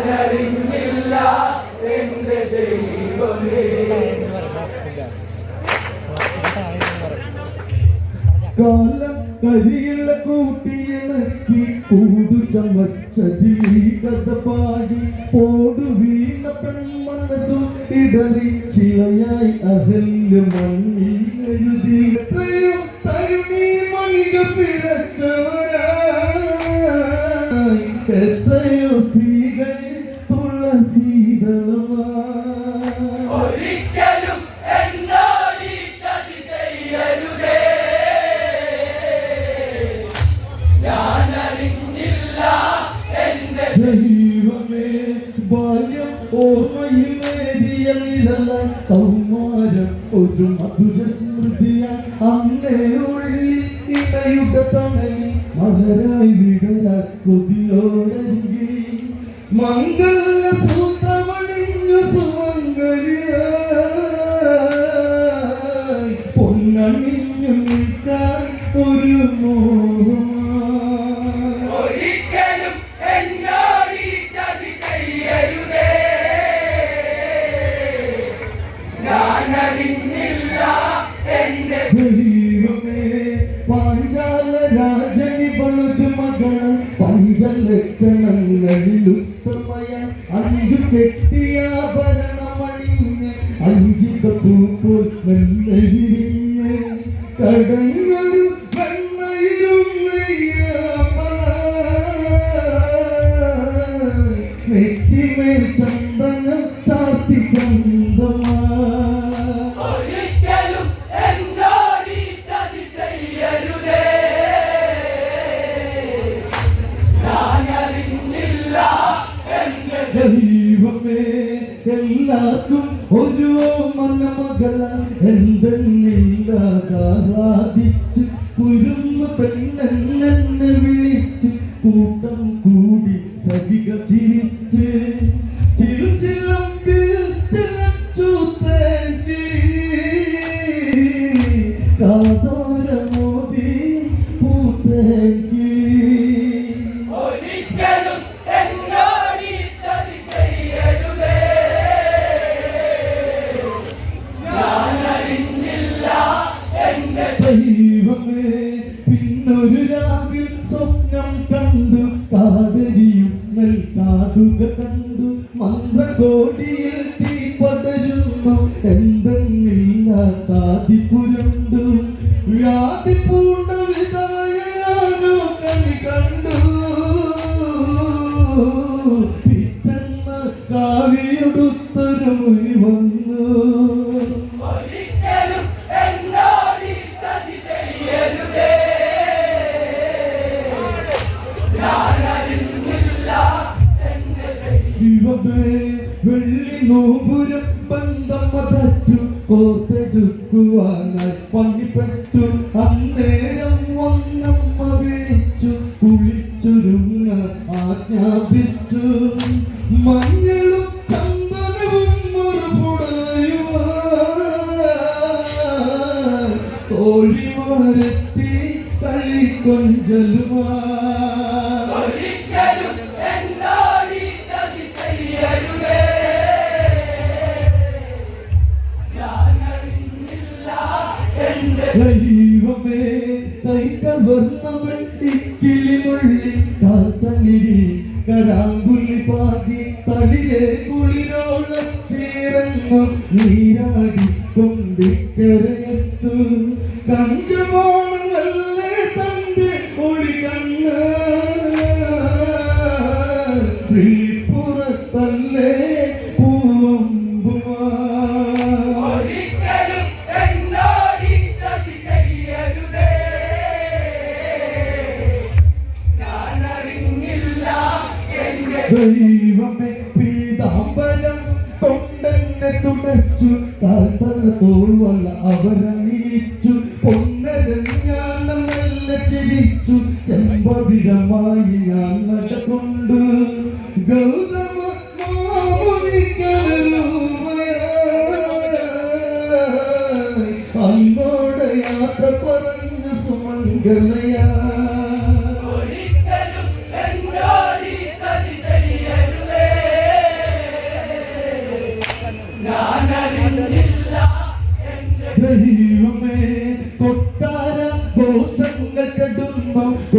ഞാനറിഞ്ഞില്ല എന്റെ ദൈവമേ. കാലം കരിയില കൂട്ടിയിണക്കി കൂടു ചമച്ചതി കഥ പാടി ഓടു വീണ പെൺമനസ്സു ഇടറി ചിലയായി അകല് മണ്ണിൽ എഴുതി എത്രയോ തരുണി മണികൾ പിഴച്ചവരായി എത്രയോ സ്ത്രീകൾ തുളസീതളമായി ഒരിക്കലും എന്നോട് ഈ ചതി ചെയ്യരുതേ. ഞാനറിഞ്ഞില്ല എന്റെ ദൈവമേ. ബാല്യം ഓർമ്മയിൽ നേരിയ നിഴല കൗമാരം ഒരു മധുര സ്മൃതിയായി അന്നേ ഉള്ളി ഇണയുടെ തണലിൽ മലരായി വിടരാൻ കൊതിയോടരികെ മംഗള സൂത്രമണിഞ്ഞു സുമംഗലിയായി പൊന്നണിഞ്ഞു നിൽക്കാൻ ഒരു മോഹമായി. ഒരിക്കലും എന്നോട് ഈ ചതി ചെയ്യരുതേ. ഞാനറിഞ്ഞില്ല എന്റെ ദൈവമേ. പാഞ്ചാല രാജനി പളുതു മകള പഞ്ചലക്ഷണങ്ങളിലുത്തമയ അഞ്ചു കെട്ടിയാഭരണമണിഞ്ഞ് അഞ്ചിക പൂപ്പോൾ മെല്ലെ വിരിഞ്ഞ് കടങ്ങൊരു കണ്ണയിലും നെറ്റിമേൽ ചന്ദനം ചാർത്തി ചന്തമാ. ഒരിക്കലും എന്നോട് ഈ ചതി ചെയ്യരുതേ. ഞാനറിഞ്ഞില്ല എന്റെ ദൈവമേ. എല്ലാവർക്കും ഒരു മനമകള എന്തെന്നില്ലാതാദിച്ച് കുരുന്ന പെണ്ണെന്നെ വിളിച്ച് കൂട്ടം കൂടി സഹിക ചിരിച്ച് ചിലമ്പിൽ കാതോരമോദി പൂത്തേക്കിളി. ഒരിക്കലും എന്നോട് ഈ ചതി ചെയ്യരുതേ. ഞാനറിഞ്ഞില്ല എന്റെ ദൈവമേ. പിന്നൊരു രാവിൽ സ്വപ്നം കണ്ടു കാതരിയും നെൽക്കാടുക കണ്ടു മന്ത്രകോടിയിൽ തീ പടരുന്നു എന്തെന്നില്ലാതാതിപുരണ്ടു വ്യാധി പൂണ്ട വിധവയാനോ കണി കണ്ടു പിറ്റന്ന കാവിയൊടുത്തൊരു മൊഴി വന്നു. ഒരിക്കലും എന്നോട് ഈ ചതി ചെയ്യരുതേ. ഞാനറിഞ്ഞില്ല എന്റെ ദൈവമേ. വെള്ളി നോപുരം ബന്ധമതറ്റു കോർത്തെടുക്കുവാനായി പണിപ്പെട്ടു അന്നേരം ഒന്നമ്മ വിളിച്ചു കുളിച്ചൊരുങ്ങ ആജ്ഞാപിച്ചു മഞ്ഞളും ചന്ദനവും മറുപുടയുമായി തോഴിമാരെത്തി കളി കൊഞ്ചലുമായി. ഒരിക്കലും എന്നോട് ഈ ചതി ചെയ്യരുതേ. ഞാനറിഞ്ഞില്ല എന്റെ ദൈവമേ. കൈകവർന്നവൾ ഇക്കിളിമുള്ളി കാത്തലിരി കരാങ്കുലി പാതി തളിരെ കുളിരോളത്തിറങ്ങും നീരാടി കൊണ്ടിക്കരയത്തു കഞ്ചപോണമല്ലേ തന്റെ ഒളി കണ്ണ പുറത്തല്ലേ പൂവമ്പുമാ. ഒരിക്കലും എന്നോട് ഈ ചതി ചെയ്യരുതേ. ഞാനറിഞ്ഞില്ല എന്റെ ദൈവമേ. പീതാംബരം കൊണ്ടെന്നെ തുടച്ചു താഴ്ത്തല തോൾവള്ള അവരണിയിച്ചു പൊന്നരഞ്ഞാണം നല്ല ചിരിച്ചു ചെമ്പവിടമായി ഞാൻ നടകൊണ്ടു ഗൗതമ അങ്ങോടെ യാത്ര പറഞ്ഞു സുമംഗലയാ. ഒരിക്കലും എന്നോട് ഈ ചതി ചെയ്യരുതേ.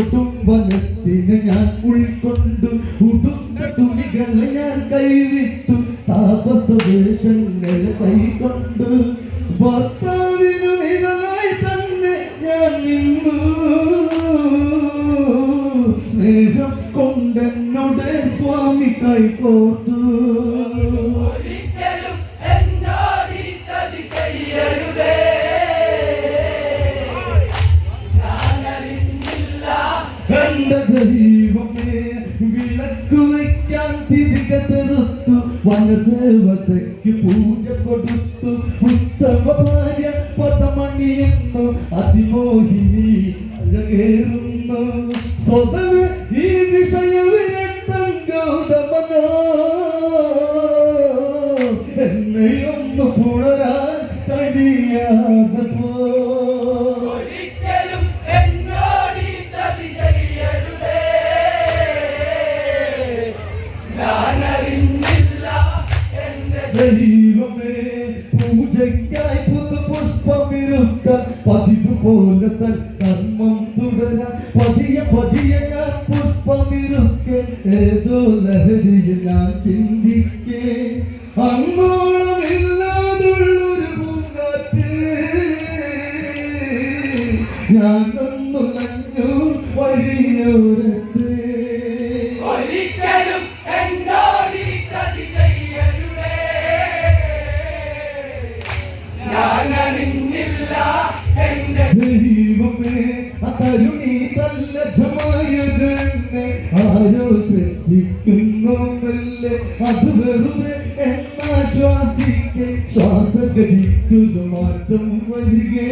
കൊടും വനത്തിനെ ഞാൻ ഉൾക്കൊണ്ടു ഉടുത്ത തുണികളെ ഞാൻ കൈവിട്ടു താപസവേഷങ്ങളെ കൈകൊണ്ടു ഭർത്താവിനു നിഴലായി തന്നെ ഞാൻ നിന്നു സ്നേഹം കൊണ്ടെന്നോട് സ്വാമി കൈകോർത്തു ഒരിക്കലും എന്നോട് ഈ ചതി ചെയ്യരുതേ ഞാനറിഞ്ഞില്ല എന്റെ ദൈവമേ വിളക്കു വയ്ക്കാൻ തിരികെ തെറുത്തു വനദേവതയ്ക്ക് പൂജ കൊടുത്തു ഉത്തമ ഭാര്യ പദമണിയുന്നു അതിമോഹിനി അഴകേറുന്നു സ്വതവേ ഈ വിഷയവിരക്തം ഗൗതമനോ എന്നെയൊന്നു പുണരാൻ കഴിയാതെ പോ ഒരിക്കലും എന്നോട് ഈ ചതി ചെയ്യരുതേ ഞാനറിഞ്ഞില്ല എന്റെ ദൈവമേ പൂജയ്ക്കായി പുതുപുഷ്പമിരുക്ക പതിവ് പോലെ തൻ കർമ്മം തുടരാൻ പതിയെ ഞാൻ പുഷ്പമിരുക്കെ ഏതോ ലഹരിയിൽ ഞാൻ ചിന്തിക്കേ അങ്ങോളമില്ലാതുള്ളൊരു പൂങ്കാറ്റ് ഞാനൊന്നു നഞ്ഞു വഴിയോരത്ത് ഒരിക്കലും എന്നോട് ഈ ചതി ചെയ്യരുതേ ഞാനറിഞ്ഞില്ല എന്റെ ദൈവമേ അതരുണി തല്ലജമായൊരെന്നെ ആരോ ശ്രദ്ധിക്കുന്നുമല്ലേ അത് വെറുതെ എന്നാശ്വാസിക്കെ ശ്വാസഗതിക്കൊരു മാറ്റം വരികെ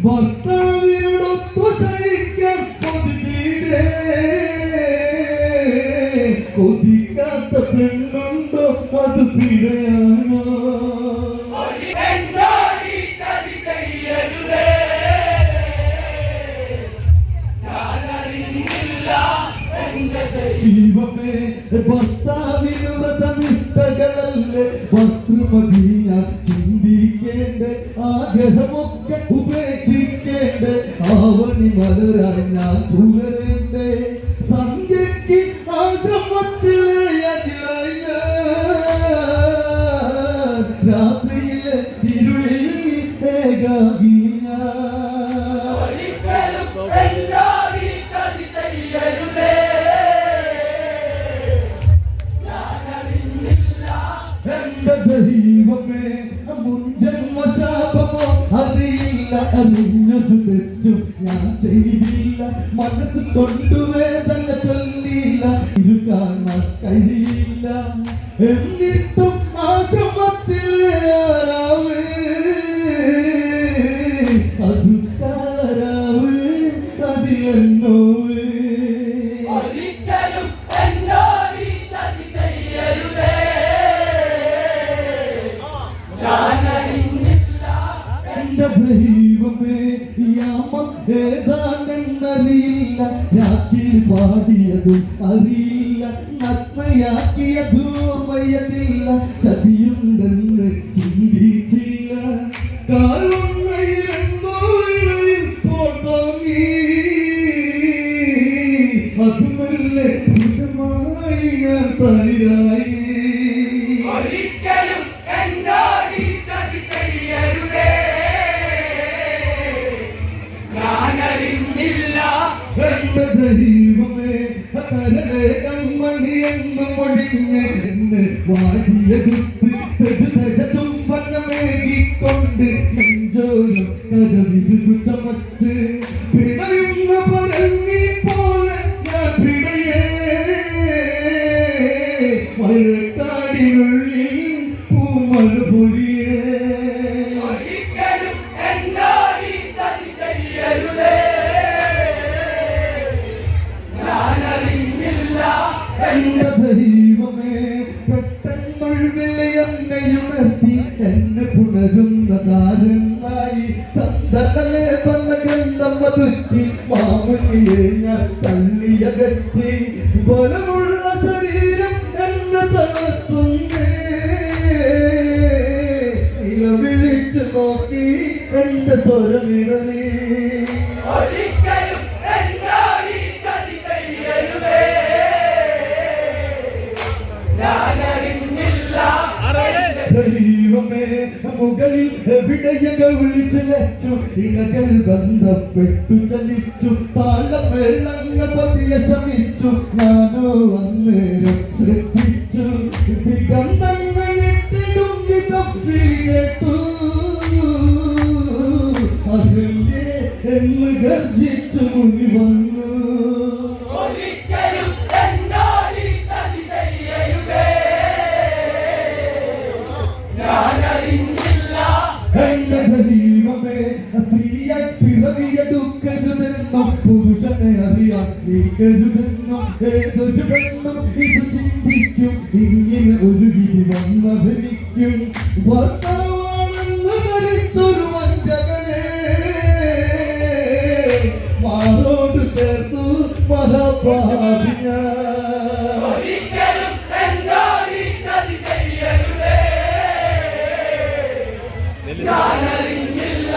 ഭർത്താവിനോടൊത്തു സഹിക്കാൻ കൊതിരേ കൊതിക്കാത്ത പെണ്ണുണ്ടോ അത് പിഴയാണോ എന്നോട് ഈ ചതി ചെയ്യരുതേ ഞാനറിഞ്ഞില്ല എന്റെ ദൈവമേ ഭർത്താവിന് വ്രതനിഷ്ഠകളല്ലേ ഭർത്തൃമതി ഞാൻ ചിന്തിക്കേണ്ടേ ആഗ്രഹമൊക്കെ ഉപേക്ഷിക്കേണ്ടേ ആവണി മലരായി ഞാൻ പുലരേണ്ടേ സന്ധ്യയ്ക്ക് ആശ്രമത്തിലെ അടിയായി ഞാൻ രാത്രിയിലെ ഇരുളിൽ ഏകാകി ഞാൻ ഒരിക്കലും എന്നോട് ഈ ചതി ചെയ്യരുതേ ഞാനറിഞ്ഞില്ല എന്റെ ദൈവമേ മുൻജന്മശാപമോ അറിയില്ല അറിഞ്ഞതു തെറ്റും ഞാൻ ചെയ്തില്ല മനസ്സ് കൊണ്ടുവേദന ചൊല്ലില്ല ഇരു കാണാൻ കഴിയില്ല എന്നിട്ടും ആശ്രമത്തിലെ ആരാവ് അത് കളരാവ് അതിലെന്നോവ് ഒരിക്കലും എന്നോട് ഈ ചതി ചെയ്യരുതേ ഞാനറിഞ്ഞില്ല എന്റെ ദൈവമേ യാമം ഏതാണെന്നറിയില്ല രാത്രിയിൽ പാടിയതും അറിയില്ല നഗ്നയാക്കിയതും ഓർമ്മയതില്ല ചതിയുണ്ടെന്ന് ചിന്തിച്ചില്ല കാലുണ്ണയിലെന്തോ ഇഴയിൽ പോത്തോങ്ങി അതുമല്ലേ സുഖമായി ഞാൻ തളിരായി ഒരിക്കലും എന്നോട് ഈ ചതി ചെയ്യരുതേ ഞാനറിഞ്ഞില്ല എന്റെ ദൈവമേ കരളെ കൺമണി എന്ന് മൊഴിഞ്ഞ് എന്നെ വാടിയെടുത്ത് തെരുതര ചുംബനമേകിക്കൊണ്ട് നെഞ്ചോരം കരവിരുതു ചമച്ച് പിടയുന്ന പരന്നി പോലെ ഞാൻ പിടയേ മഴക്കാടിനുള്ളിൽ പൂമഴ പൊഴിയേ ഒരിക്കലും എന്നോട് ഈ ചതി ചെയ്യരുതേ ഞാനറിഞ്ഞില്ല എന്റെ ദൈവമേ പെട്ടെന്നൊഴിവിളി എന്നെയുണർത്തി എന്നെ പുണരുന്ന താരനായി ചന്ദനലെ പന്നഗന്ധം വതുക്കി മാമനിയെ ഞാൻ തള്ളിയകറ്റി ബലമുള്ള ശരീരം എന്നെ തളർത്തുന്നേ വിളിച്ചു നോക്കി എന്റെ സ്വരമിടറി ഒരിക്കലും എന്നോട് ഈ ദൈവമേ മുകളിൽ എവിടെയൊക്കെ വിളിച്ചു വെച്ചു ഇണകൾ ബന്ധപ്പെട്ടു ചലിച്ചു താളമേളങ്ങ പതിയ ശമിച്ചു ഞാനോ അന്നേരം ശ്രദ്ധിച്ചു ദിഗന്ധങ്ങളിട്ടിടും വിധം കേട്ടു അകലെ എന്ന് ഗർജിച്ചു മുനി വന്നു ഒരിക്കലും എന്നോട് ഈ ചതി ചെയ്യരുതേ. ഞാനറിഞ്ഞില്ല എന്റെ ദൈവമേ സ്ത്രീയായി പിറവിയെടുക്കരുതെന്നും പുരുഷനെ അറിയാൻ നീ കരുതെന്നും ഏതൊരു പെണ്ണും ഇത് ചിന്തിക്കും ഇങ്ങനെ ഒരു വിധി വന്നവരിക്കും ഭർത്താവാണെന്ന് ധരിച്ചൊരു വഞ്ചകനെ മാറോട് ചേർത്തു മഹാപാപിയ ഒരിക്കലും എന്നോട് ഈ ചതി ചെയ്യരുതേ. ഞാനറിഞ്ഞില്ല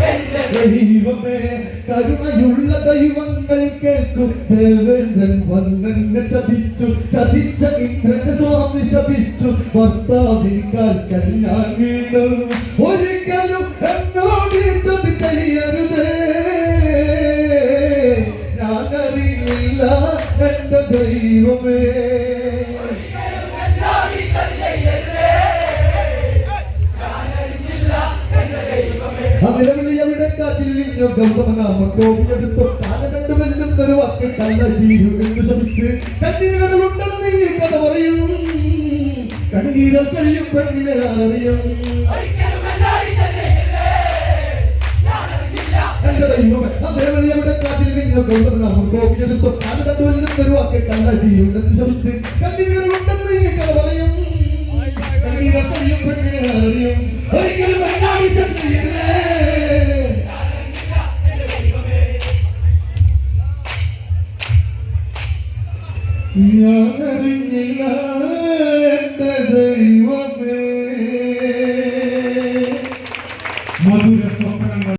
എന്റെ ദൈവമേ കരുണയുള്ള ദൈവങ്ങൾ കേൾക്കും ദേവേന്ദ്രൻ വന്നെന്നെ ചതിച്ചു ചതിച്ച ഇന്ദ്രന്റെ സ്വാമി ശപിച്ചു ഭർത്താവിൻകാൽ കല്യാൺ വീണു ഒരിക്കലും എന്നോട് ഈ ചതി ചെയ്യരുതേ ഞാനറിയില്ല എന്റെ ദൈവമേ ഒരിക്കലും എന്നോട് ഈ ചതി ചെയ്യരുതേ. ഞാനറിഞ്ഞില്ല എന്റെ ദൈവമേ. അതിരവിളിയവിടെ കാറ്റിലിഞ്ഞു ഗൗതമനാമം കോപിയെടുത്തു കാലകണ്ട് വെല്ലുന്നൊരു വാക്ക് കല്ല തീരു എന്ന് ശമിച്ച് കണ്ണീരുകളുണ്ടെന്ന് ഈ കഥ പറയും കണ്ണീരൽ കഴിയും പെണ്ണിനെ അറിയും ഒരിക്കലും എന്നോട് ഈ ചതി ചെയ്യരുതേ. ഞാനറിഞ്ഞില്ല എന്റെ ദൈവമേ അതിരവിളിയവിടെ കാറ്റിലിഞ്ഞു ഗൗതമനാമം കോപിയെടുത്തു കാലകണ്ട് വെല്ലുന്നൊരു വാക്ക് കല്ല തീരു എന്ന് ശമിച്ച് കണ്ണീരുകളുണ്ടെന്ന് ഈ കഥ പറയും കണ്ണീരൽ കഴിയും പെണ്ണിനെ അറിയും ഒരിക്കലും എന്നോട് ഈ ചതി ചെയ്യരുതേ. ഞാനറിഞ്ഞില്ല എന്റെ ദൈവമേ